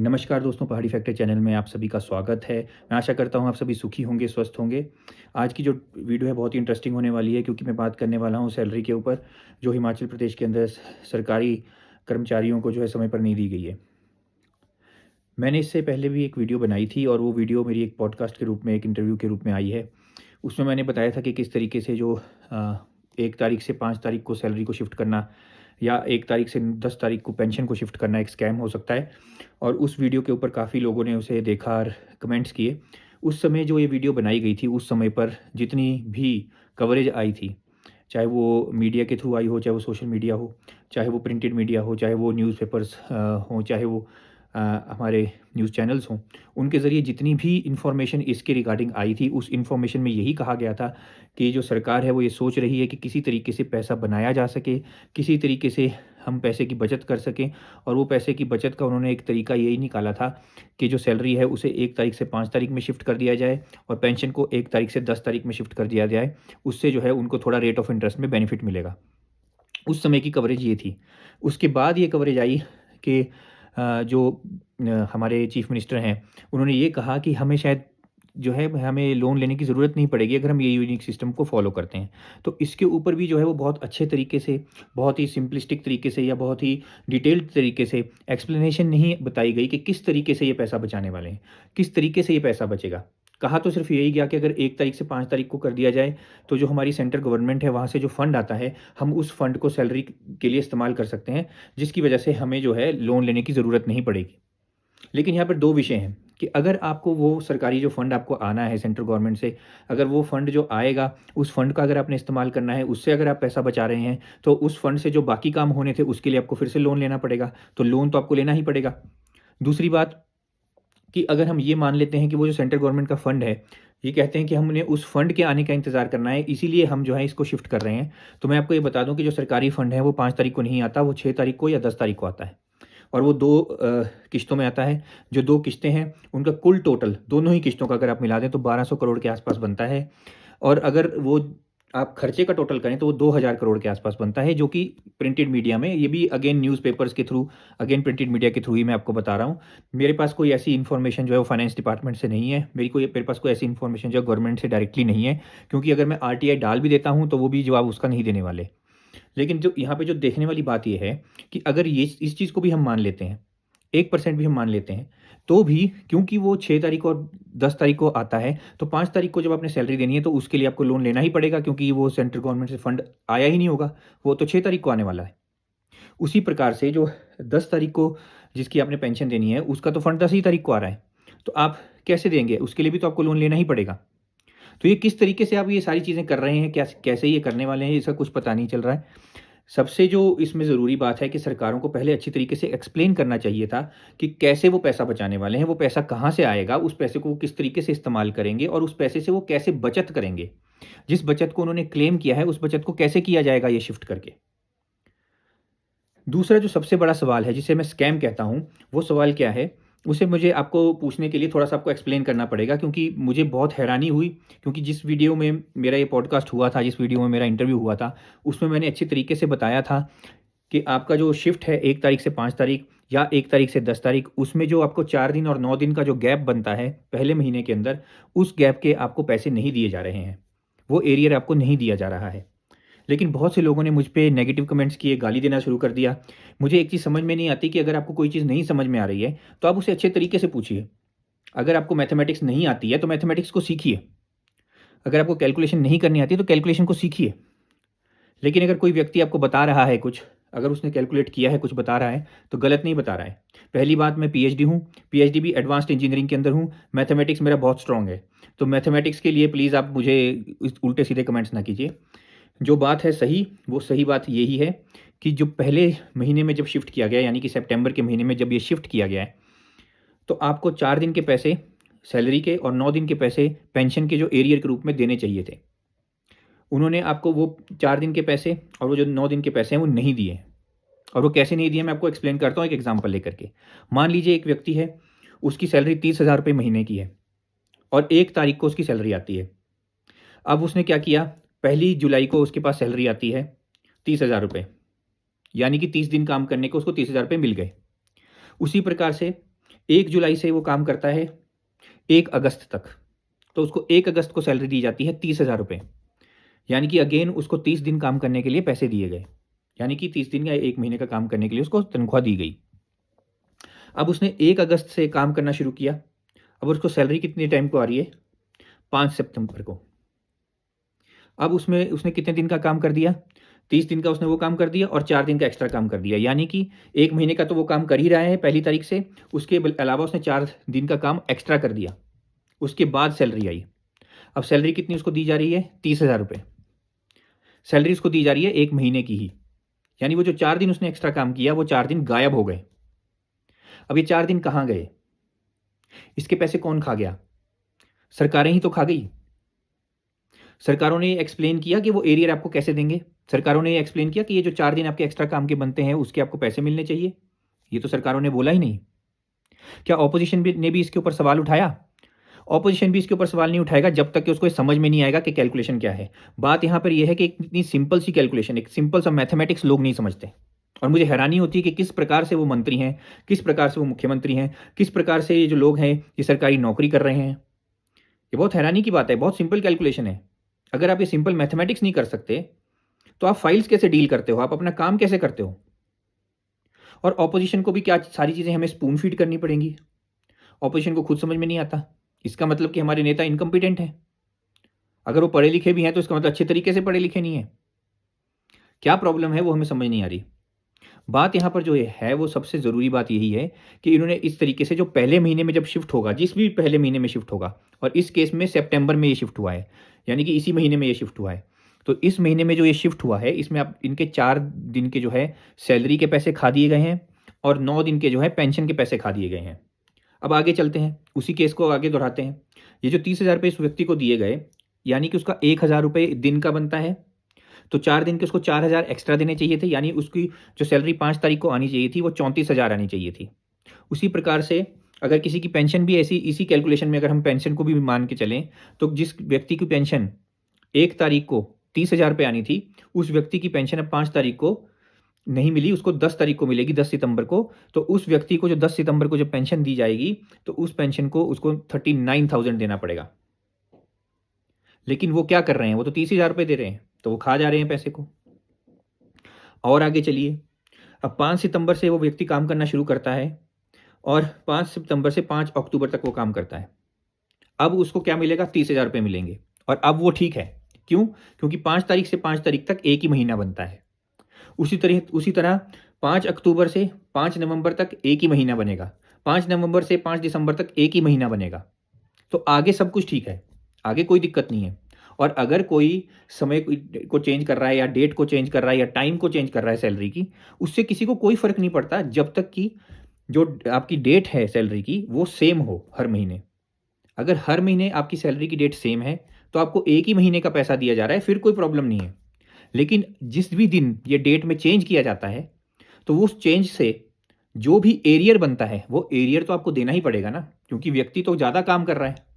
नमस्कार दोस्तों, पहाड़ी फैक्टर चैनल में आप सभी का स्वागत है। मैं आशा करता हूँ आप सभी सुखी होंगे, स्वस्थ होंगे। आज की जो वीडियो है बहुत ही इंटरेस्टिंग होने वाली है क्योंकि मैं बात करने वाला हूँ सैलरी के ऊपर, जो हिमाचल प्रदेश के अंदर सरकारी कर्मचारियों को जो है समय पर नहीं दी गई है। मैंने इससे पहले भी एक वीडियो बनाई थी और वो वीडियो मेरी एक पॉडकास्ट के रूप में, एक इंटरव्यू के रूप में आई है। उसमें मैंने बताया था कि किस तरीके से जो 1 तारीख से 5 तारीख को सैलरी को शिफ्ट करना या 1 तारीख से 10 तारीख को पेंशन को शिफ्ट करना एक स्कैम हो सकता है। और उस वीडियो के ऊपर काफ़ी लोगों ने उसे देखा और कमेंट्स किए। उस समय जो ये वीडियो बनाई गई थी, उस समय पर जितनी भी कवरेज आई थी, चाहे वो मीडिया के थ्रू आई हो, चाहे वो सोशल मीडिया हो, चाहे वो प्रिंटेड मीडिया हो, चाहे वो न्यूज़पेपर्स हों, चाहे वो हमारे न्यूज़ चैनल्स हों, उनके ज़रिए जितनी भी इन्फॉर्मेशन इसके रिगार्डिंग आई थी, उस इन्फॉर्मेशन में यही कहा गया था कि जो सरकार है वो ये सोच रही है कि किसी तरीके से पैसा बनाया जा सके, किसी तरीके से हम पैसे की बचत कर सकें। और वो पैसे की बचत का उन्होंने एक तरीका यही निकाला था कि जो सैलरी है उसे 1 तारीख से 5 तारीख में शिफ्ट कर दिया जाए और पेंशन को 1 तारीख से 10 तारीख में शिफ्ट कर दिया जाए। उससे जो है उनको थोड़ा रेट ऑफ इंटरेस्ट में बेनिफिट मिलेगा। उस समय की कवरेज ये थी। उसके बाद ये कवरेज आई कि जो हमारे चीफ़ मिनिस्टर हैं, उन्होंने ये कहा कि हमें शायद जो है हमें लोन लेने की ज़रूरत नहीं पड़ेगी अगर हम ये यूनिक सिस्टम को फ़ॉलो करते हैं। तो इसके ऊपर भी जो है वो बहुत अच्छे तरीके से, बहुत ही सिंपलिस्टिक तरीके से या बहुत ही डिटेल्ड तरीके से एक्सप्लेनेशन नहीं बताई गई कि किस तरीके से ये पैसा बचाने वाले हैं, किस तरीके से ये पैसा बचेगा। कहा तो सिर्फ़ यही गया कि अगर 1 तारीख से 5 तारीख को कर दिया जाए, तो जो हमारी सेंट्रल गवर्नमेंट है, वहाँ से जो फंड आता है, हम उस फंड को सैलरी के लिए इस्तेमाल कर सकते हैं, जिसकी वजह से हमें जो है लोन लेने की ज़रूरत नहीं पड़ेगी। लेकिन यहाँ पर 2 विषय हैं कि अगर आपको वो सरकारी जो फंड आपको आना है सेंट्रल गवर्नमेंट से, अगर वो फंड जो आएगा, उस फंड का अगर आपने इस्तेमाल करना है, उससे अगर आप पैसा बचा रहे हैं, तो उस फंड से जो बाकी काम होने थे, उसके लिए आपको फिर से लोन लेना पड़ेगा। तो लोन तो आपको लेना ही पड़ेगा। दूसरी बात कि अगर हम ये मान लेते हैं कि वो जो सेंट्रल गवर्नमेंट का फंड है, ये कहते हैं कि हमने उस फंड के आने का इंतज़ार करना है, इसीलिए हम जो है इसको शिफ्ट कर रहे हैं। तो मैं आपको ये बता दूँ कि जो सरकारी फंड है, वो 5 तारीख को नहीं आता, वो 6 तारीख को या 10 तारीख को आता है। और वो 2 किश्तों में आता है। जो 2 किश्तें हैं, उनका कुल टोटल दोनों ही किश्तों का अगर आप मिला दें तो 1200 करोड़ के आस-पास बनता है। और अगर वो आप खर्चे का टोटल करें तो वो 2000 करोड़ के आस-पास बनता है, जो कि प्रिंटेड मीडिया में, ये भी अगेन न्यूज़पेपर्स के थ्रू, अगेन प्रिंटेड मीडिया के थ्रू ही मैं आपको बता रहा हूँ। मेरे पास कोई ऐसी इन्फॉर्मेशन जो है वो फाइनेंस डिपार्टमेंट से नहीं है। मेरे पास कोई ऐसी इन्फॉर्मेशन जो है गवर्नमेंट से डायरेक्टली नहीं है, क्योंकि अगर मैं आरटीआई डाल भी देता हूँ तो वो भी जवाब उसका नहीं देने वाले। लेकिन जो यहाँ पे जो देखने वाली बात ये है कि अगर ये इस चीज़ को भी हम मान लेते हैं, 1% भी हम मान लेते हैं, तो भी क्योंकि वो 6 तारीख और 10 तारीख को आता है, तो 5 तारीख को जब आपने सैलरी देनी है, तो उसके लिए आपको लोन लेना ही पड़ेगा, क्योंकि वो सेंट्रल गवर्नमेंट से फंड आया ही नहीं होगा, वो तो 6 तारीख को आने वाला है। उसी प्रकार से जो 10 तारीख को जिसकी आपने पेंशन देनी है, उसका तो फंड 10 ही तारीख को आ रहा है, तो आप कैसे देंगे? उसके लिए भी तो आपको लोन लेना ही पड़ेगा। तो ये किस तरीके से आप ये सारी चीज़ें कर रहे हैं, कैसे ये करने वाले हैं, इसका कुछ पता नहीं चल रहा है। सबसे जो इसमें ज़रूरी बात है कि सरकारों को पहले अच्छी तरीके से एक्सप्लेन करना चाहिए था कि कैसे वो पैसा बचाने वाले हैं, वो पैसा कहाँ से आएगा, उस पैसे को वो किस तरीके से इस्तेमाल करेंगे और उस पैसे से वो कैसे बचत करेंगे। जिस बचत को उन्होंने क्लेम किया है, उस बचत को कैसे किया जाएगा ये शिफ्ट करके। दूसरा जो सबसे बड़ा सवाल है, जिसे मैं स्कैम कहता हूँ, वो सवाल क्या है? उसे मुझे आपको पूछने के लिए थोड़ा-सा आपको एक्सप्लेन करना पड़ेगा, क्योंकि मुझे बहुत हैरानी हुई, क्योंकि जिस वीडियो में मेरा ये पॉडकास्ट हुआ था, जिस वीडियो में मेरा इंटरव्यू हुआ था, उसमें मैंने अच्छी तरीके से बताया था कि आपका जो शिफ्ट है 1 तारीख से 5 तारीख या 1 तारीख से 10 तारीख, उसमें जो आपको 4 दिन और 9 दिन का जो गैप बनता है पहले महीने के अंदर, उस गैप के आपको पैसे नहीं दिए जा रहे हैं। वो एरियर आपको नहीं दिया जा रहा है। लेकिन बहुत से लोगों ने मुझ पे नेगेटिव कमेंट्स किए, गाली देना शुरू कर दिया। मुझे एक चीज़ समझ में नहीं आती कि अगर आपको कोई चीज़ नहीं समझ में आ रही है, तो आप उसे अच्छे तरीके से पूछिए। अगर आपको मैथमेटिक्स नहीं आती है, तो मैथमेटिक्स को सीखिए। अगर आपको कैलकुलेशन नहीं करनी आती है, तो कैलकुलेशन को सीखिए। लेकिन अगर कोई व्यक्ति आपको बता रहा है कुछ, अगर उसने कैलकुलेट किया है, कुछ बता रहा है, तो गलत नहीं बता रहा है। पहली बात, मैं पीएचडी हूँ, पीएचडी भी एडवांस्ड इंजीनियरिंग के अंदर हूँ, मैथमेटिक्स मेरा बहुत स्ट्रॉन्ग है। तो मैथमेटिक्स के लिए प्लीज़ आप मुझे इस उल्टे-सीधे कमेंट्स ना कीजिए। जो बात है सही, वो सही बात यही है कि जो पहले महीने में जब शिफ्ट किया गया, यानी कि सितंबर के महीने में जब ये शिफ्ट किया गया है, तो आपको 4 दिन के पैसे सैलरी के और 9 दिन के पैसे पेंशन के जो एरियर के रूप में देने चाहिए थे। उन्होंने आपको वो 4 दिन के पैसे और वो जो 9 दिन के पैसे हैं, वो नहीं दिए। और वो कैसे नहीं दिए, मैं आपको एक्सप्लेन करता हूँ एक एग्जांपल लेकर के। मान लीजिए एक व्यक्ति है, उसकी सैलरी 30,000 रुपये महीने की है और 1 तारीख को उसकी सैलरी आती है। अब उसने क्या किया, पहली जुलाई को उसके पास सैलरी आती है 30,000 रुपये, यानी कि 30 दिन काम करने को उसको 30,000 रुपये मिल गए। उसी प्रकार से 1 जुलाई से वो काम करता है 1 अगस्त तक, तो उसको 1 अगस्त को सैलरी दी जाती है 30,000 रुपये। यानी कि अगेन उसको 30 दिन काम करने के लिए पैसे दिए गए, यानी कि 30 दिन या 1 महीने का काम करने के लिए उसको तनख्वाह दी गई। अब उसने 1 अगस्त से काम करना शुरू किया, अब उसको सैलरी कितने टाइम को आ रही है? 5 सितंबर को। अब उसमें उसने कितने दिन का काम कर दिया? 30 दिन का उसने वो काम कर दिया और 4 दिन का एक्स्ट्रा काम कर दिया, यानी कि 1 महीने का तो वो काम कर ही रहा है पहली तारीख से, उसके अलावा उसने 4 दिन का काम एक्स्ट्रा कर दिया। उसके बाद सैलरी आई। अब सैलरी कितनी उसको दी जा रही है? 30,000 रुपये। सैलरी उसको दी जा रही है 1 महीने की ही, यानी वो जो 4 दिन उसने एक्स्ट्रा काम किया वो 4 दिन गायब हो गए। अब ये 4 दिन कहाँ गए? इसके पैसे कौन खा गया? सरकारें ही तो खा गई। सरकारों ने एक्सप्लेन किया कि वो एरियर आपको कैसे देंगे। सरकारों ने ये एक्सप्लेन किया कि ये जो 4 दिन आपके एक्स्ट्रा काम के बनते हैं उसके आपको पैसे मिलने चाहिए। ये तो सरकारों ने बोला ही नहीं। क्या ऑपोजिशन भी ने भी इसके ऊपर सवाल उठाया? ऑपोजिशन भी इसके ऊपर सवाल नहीं उठाएगा जब तक कि उसको ये समझ में नहीं आएगा कि कैलकुलेशन क्या है। बात यहाँ पर ये है कि एक इतनी सिंपल सी कैलकुलेशन, एक सिंपल सा मैथमेटिक्स लोग नहीं समझते। और मुझे हैरानी होती है कि किस प्रकार से वो मंत्री हैं, किस प्रकार से वो मुख्यमंत्री हैं, किस प्रकार से ये जो लोग हैं ये सरकारी नौकरी कर रहे हैं। ये बहुत हैरानी की बात है, बहुत सिंपल कैलकुलेशन है। अगर आप ये सिंपल मैथमेटिक्स नहीं कर सकते तो आप फाइल्स कैसे डील करते हो, आप अपना काम कैसे करते हो? और ऑपोजिशन को भी क्या सारी चीज़ें हमें स्पून फीड करनी पड़ेंगी? ऑपोजिशन को खुद समझ में नहीं आता, इसका मतलब कि हमारे नेता इनकम्पिटेंट हैं। अगर वो पढ़े लिखे भी हैं तो इसका मतलब अच्छे तरीके से पढ़े लिखे नहीं हैं। क्या प्रॉब्लम है वो हमें समझ नहीं आ रही। बात यहाँ पर जो ये है वो सबसे ज़रूरी बात यही है कि इन्होंने इस तरीके से जो पहले महीने में जब शिफ्ट होगा, जिस भी पहले महीने में शिफ्ट होगा, और इस केस में सितंबर में ये शिफ्ट हुआ है, यानी कि इसी महीने में ये शिफ्ट हुआ है। तो इस महीने में जो ये शिफ्ट हुआ है इसमें आप इनके 4 दिन के जो है सैलरी के पैसे खा दिए गए हैं और 9 दिन के जो है पेंशन के पैसे खा दिए गए हैं। अब आगे चलते हैं, उसी केस को आगे दोहराते हैं। ये जो 30,000 रुपये इस व्यक्ति को दिए गए, यानी कि उसका 1,000 रुपये दिन का बनता है, तो 4 दिन के उसको 4,000 एक्स्ट्रा देने चाहिए थे, यानी उसकी जो सैलरी 5 तारीख को आनी चाहिए थी वो 34,000 आनी चाहिए थी। उसी प्रकार से अगर किसी की पेंशन भी ऐसी इसी कैलकुलेशन में अगर हम पेंशन को भी मान के चलें, तो जिस व्यक्ति की पेंशन 1 तारीख को 30,000 रुपये आनी थी, उस व्यक्ति की पेंशन अब 5 तारीख को नहीं मिली, उसको 10 तारीख को मिलेगी, 10 सितंबर को। तो उस व्यक्ति को जो 10 सितंबर को जब पेंशन दी जाएगी, तो उस पेंशन को उसको 39,000 देना पड़ेगा। लेकिन वो क्या कर रहे हैं? वो तो 30,000 रुपये दे रहे हैं, तो वो खा जा रहे हैं पैसे को। और आगे चलिए, अब 5 सितंबर से वो व्यक्ति काम करना शुरू करता है और 5 सितंबर से 5 अक्टूबर तक वो काम करता है। अब उसको क्या मिलेगा? 30,000 रुपये मिलेंगे। और अब वो ठीक है। क्यों? क्योंकि 5 तारीख से 5 तारीख तक एक ही महीना बनता है। उसी तरह 5 अक्टूबर से 5 नवंबर तक एक ही महीना बनेगा। 5 नवंबर से 5 दिसंबर तक एक ही महीना बनेगा। तो आगे सब कुछ ठीक है, आगे कोई दिक्कत नहीं है। और अगर कोई समय को चेंज कर रहा है या डेट को चेंज कर रहा है या टाइम को चेंज कर रहा है सैलरी की, उससे किसी को कोई फ़र्क नहीं पड़ता जब तक कि जो आपकी डेट है सैलरी की वो सेम हो हर महीने। अगर हर महीने आपकी सैलरी की डेट सेम है तो आपको एक ही महीने का पैसा दिया जा रहा है, फिर कोई प्रॉब्लम नहीं है। लेकिन जिस भी दिन ये डेट में चेंज किया जाता है, तो वो उस चेंज से जो भी एरियर बनता है वो एरियर तो आपको देना ही पड़ेगा ना, क्योंकि व्यक्ति तो ज़्यादा काम कर रहा है।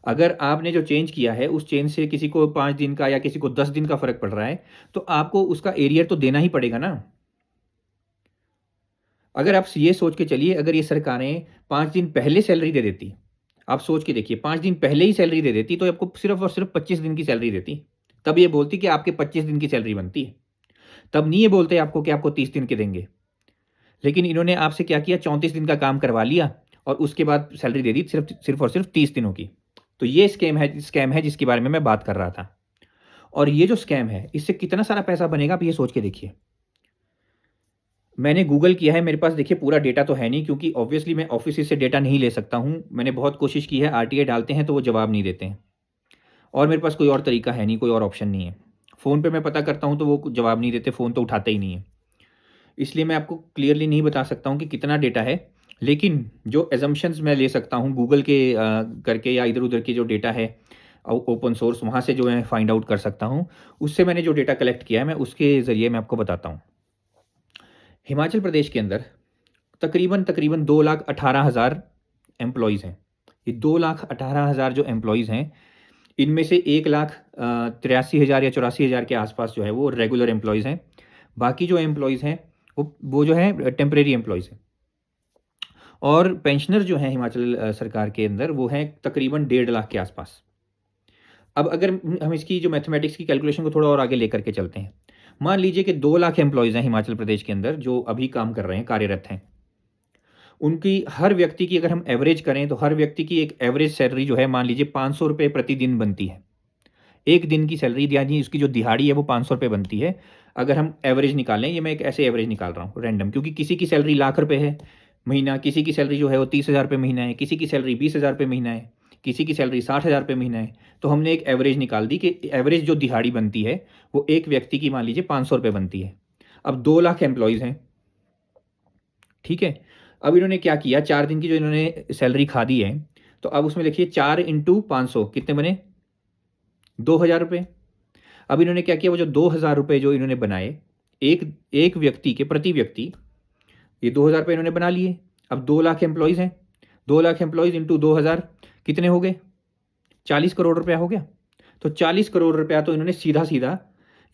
अगर आपने जो चेंज किया है उस चेंज से किसी को 5 दिन का या किसी को 10 दिन का फ़र्क पड़ रहा है, तो आपको उसका एरियर तो देना ही पड़ेगा ना। अगर आप ये सोच के चलिए, अगर ये सरकारें 5 दिन पहले सैलरी दे देती, आप सोच के देखिए 5 दिन पहले ही सैलरी दे देती तो आपको सिर्फ़ और सिर्फ़ 25 दिन की सैलरी देती। तब ये बोलती कि आपके 25 दिन की सैलरी बनती है। तब नहीं ये बोलते आपको कि आपको 30 दिन के देंगे। लेकिन इन्होंने आपसे क्या किया, 34 दिन का काम करवा लिया और उसके बाद सैलरी दे दी सिर्फ़ और सिर्फ़ 30 दिनों की। तो ये स्कैम है जिसके बारे में मैं बात कर रहा था। और ये जो स्कैम है इससे कितना सारा पैसा बनेगा आप ये सोच के देखिए। मैंने गूगल किया है, मेरे पास देखिए पूरा डेटा तो है नहीं, क्योंकि ऑब्वियसली मैं ऑफ़िस से डेटा नहीं ले सकता हूँ। मैंने बहुत कोशिश की है, आरटीआई डालते हैं तो वो जवाब नहीं देते हैं। और मेरे पास कोई और तरीका है नहीं, कोई और ऑप्शन नहीं है। फ़ोन पे मैं पता करता हूँ तो वो जवाब नहीं देते, फ़ोन तो उठाते ही नहीं है। इसलिए मैं आपको क्लियरली नहीं बता सकता हूँ कि कितना डेटा है। लेकिन जो असम्पशन्स मैं ले सकता हूँ गूगल के करके या इधर-उधर के जो डेटा है ओपन सोर्स, वहाँ से जो मैं फाइंड आउट कर सकता हूँ, उससे मैंने जो डेटा कलेक्ट किया है मैं उसके ज़रिए मैं आपको बताता हूँ। हिमाचल प्रदेश के अंदर तकरीबन 2,18,000 एम्प्लॉइज़ हैं। ये 2,18,000 जो एम्प्लॉइज़ हैं, इनमें से 1,83,000 या 84,000 के आसपास जो है वो रेगुलर एम्प्लॉइज़ हैं। बाकी जो एम्प्लॉइज़ हैं वो जो है टेम्परेरी एम्प्लॉइज़ हैं। और पेंशनर जो हैं हिमाचल सरकार के अंदर वो हैं तकरीबन 1.5 लाख के आसपास। अब अगर हम इसकी जो मैथमेटिक्स की कैलकुलेशन को थोड़ा और आगे लेकर के चलते हैं, मान लीजिए कि 2 लाख एम्प्लॉयज़ हैं हिमाचल प्रदेश के अंदर जो अभी काम कर रहे हैं, कार्यरत हैं। उनकी हर व्यक्ति की अगर हम एवरेज करें तो हर व्यक्ति की एक एवरेज सैलरी जो है मान लीजिए 500 रुपये प्रतिदिन बनती है। एक दिन की सैलरी यानी उसकी जो दिहाड़ी है वो 500 रुपये बनती है। अगर हम एवरेज निकालें, ये मैं एक ऐसे एवरेज निकाल रहा हूँ रैंडम, क्योंकि किसी की सैलरी लाख रुपये है महीना, किसी की सैलरी जो है वो 30,000 रुपये महीना है, किसी की सैलरी 20,000 रुपये महीना है, किसी की सैलरी 60,000 रुपये महीना है। तो हमने एक एवरेज निकाल दी कि एवरेज जो दिहाड़ी बनती है वो एक व्यक्ति की मान लीजिए 500 रुपये बनती है। अब 2 लाख एम्प्लॉयज़ हैं, ठीक है। अब इन्होंने क्या किया, 4 दिन की जो इन्होंने सैलरी खा दी है, तो अब उसमें लिखिए 4 इंटू 500 कितने बने, 2,000 रुपये। अब इन्होंने क्या किया, वो जो 2,000 रुपये जो इन्होंने बनाए एक एक व्यक्ति के प्रति व्यक्ति, ये 2,000 रुपये इन्होंने बना लिए। अब 2 लाख एम्प्लॉयज़ हैं, 2 लाख एम्प्लॉयज़ इंटू 2,000 कितने हो गए, 40 करोड़ रुपया हो गया। तो 40 करोड़ रुपया तो इन्होंने सीधा सीधा,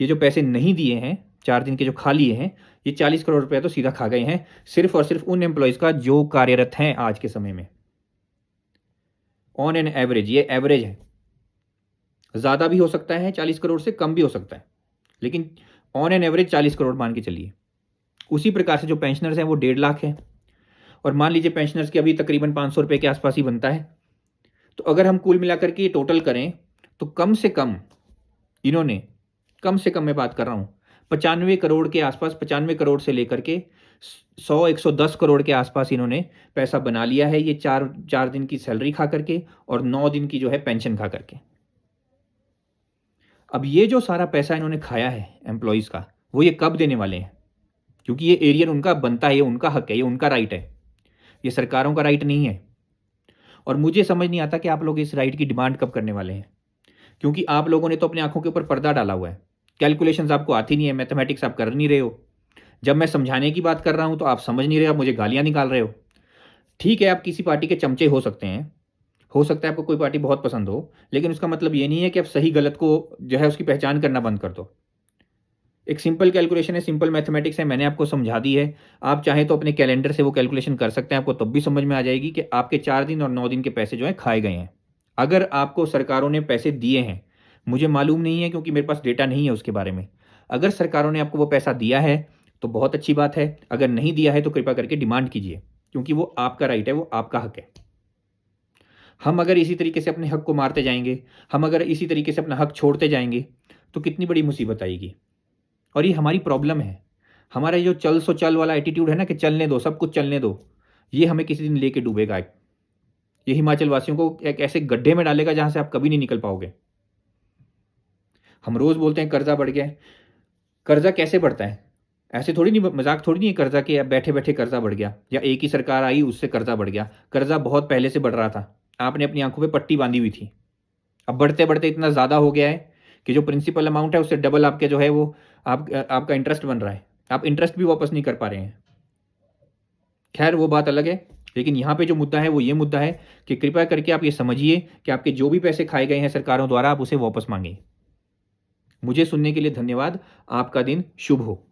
ये जो पैसे नहीं दिए हैं 4 दिन के जो खा लिए हैं, ये 40 करोड़ रुपया तो सीधा खा गए हैं सिर्फ और सिर्फ उन एम्प्लॉयज़ का जो कार्यरत हैं आज के समय में। ऑन एन एवरेज, ये एवरेज है, ज़्यादा भी हो सकता है 40 करोड़ से, कम भी हो सकता है, लेकिन ऑन एन एवरेज 40 करोड़ मान के चलिए। उसी प्रकार से जो पेंशनर्स हैं वो 1.5 लाख हैं, और मान लीजिए पेंशनर्स की अभी तकरीबन 500 रुपये के आसपास ही बनता है। तो अगर हम कुल मिलाकर के टोटल करें तो कम से कम इन्होंने, कम से कम मैं बात कर रहा हूँ 95 करोड़ के आसपास, 95 करोड़ से लेकर के 100-110 करोड़ के आसपास इन्होंने पैसा बना लिया है, ये 4 दिन की सैलरी खा करके और 9 दिन की जो है पेंशन खा करके। अब ये जो सारा पैसा इन्होंने खाया है एम्प्लॉयज़ का, वो ये कब देने वाले हैं, क्योंकि ये एरियर उनका बनता है, ये उनका हक है, ये उनका राइट है, ये सरकारों का राइट नहीं है। और मुझे समझ नहीं आता कि आप लोग इस राइट की डिमांड कब करने वाले हैं, क्योंकि आप लोगों ने तो अपनी आंखों के ऊपर पर्दा डाला हुआ है। कैलकुलेशंस आपको आती नहीं है, मैथमेटिक्स आप कर नहीं रहे हो। जब मैं समझाने की बात कर रहा हूं तो आप समझ नहीं रहे, आप मुझे गालियां निकाल रहे हो। ठीक है, आप किसी पार्टी के चमचे हो सकते हैं, हो सकता है आपको कोई पार्टी बहुत पसंद हो, लेकिन उसका मतलब ये नहीं है कि आप सही गलत को जो है उसकी पहचान करना बंद कर दो। एक सिंपल कैलकुलेशन है, सिंपल मैथमेटिक्स है, मैंने आपको समझा दी है। आप चाहें तो अपने कैलेंडर से वो कैलकुलेशन कर सकते हैं, आपको तब भी समझ में आ जाएगी कि आपके 4 दिन और 9 दिन के पैसे जो हैं खाए गए हैं। अगर आपको सरकारों ने पैसे दिए हैं, मुझे मालूम नहीं है क्योंकि मेरे पास डेटा नहीं है उसके बारे में। अगर सरकारों ने आपको वो पैसा दिया है तो बहुत अच्छी बात है, अगर नहीं दिया है तो कृपया करके डिमांड कीजिए, क्योंकि वो आपका राइट है, वो आपका हक है। हम अगर इसी तरीके से अपने हक को मारते जाएंगे, हम अगर इसी तरीके से अपना हक छोड़ते जाएंगे तो कितनी बड़ी मुसीबत आएगी। और ये हमारी प्रॉब्लम है। हमारा जो चल सो चल वाला एटीट्यूड है ना कि चलने दो, सब कुछ चलने दो, ये हमें किसी दिन लेके डूबेगा। ये हिमाचल वासियों को एक ऐसे गड्ढे में डालेगा जहाँ से आप कभी नहीं निकल पाओगे। हम रोज़ बोलते हैं कर्ज़ा बढ़ गया है। कर्ज़ा कैसे बढ़ता है? ऐसे थोड़ी नहीं, मज़ाक थोड़ी नहीं है कर्ज़ा कि अब बैठे-बैठे कर्ज़ा बढ़ गया या एक ही सरकार आई उससे कर्ज़ा बढ़ गया। कर्ज़ा बहुत पहले से बढ़ रहा था। आपने अपनी आँखों पे पट्टी बाँधी हुई थी। अब बढ़ते-बढ़ते इतना ज़्यादा हो गया है कि जो प्रिंसिपल अमाउंट है उससे डबल आपके जो है वो आपका इंटरेस्ट बन रहा है। आप इंटरेस्ट भी वापस नहीं कर पा रहे हैं। खैर वो बात अलग है, लेकिन यहाँ पे जो मुद्दा है वो ये मुद्दा है कि कृपया करके आप ये समझिए कि आपके जो भी पैसे खाए गए हैं सरकारों द्वारा, आप उसे वापस माँगिए। मुझे सुनने के लिए धन्यवाद। आपका दिन शुभ हो।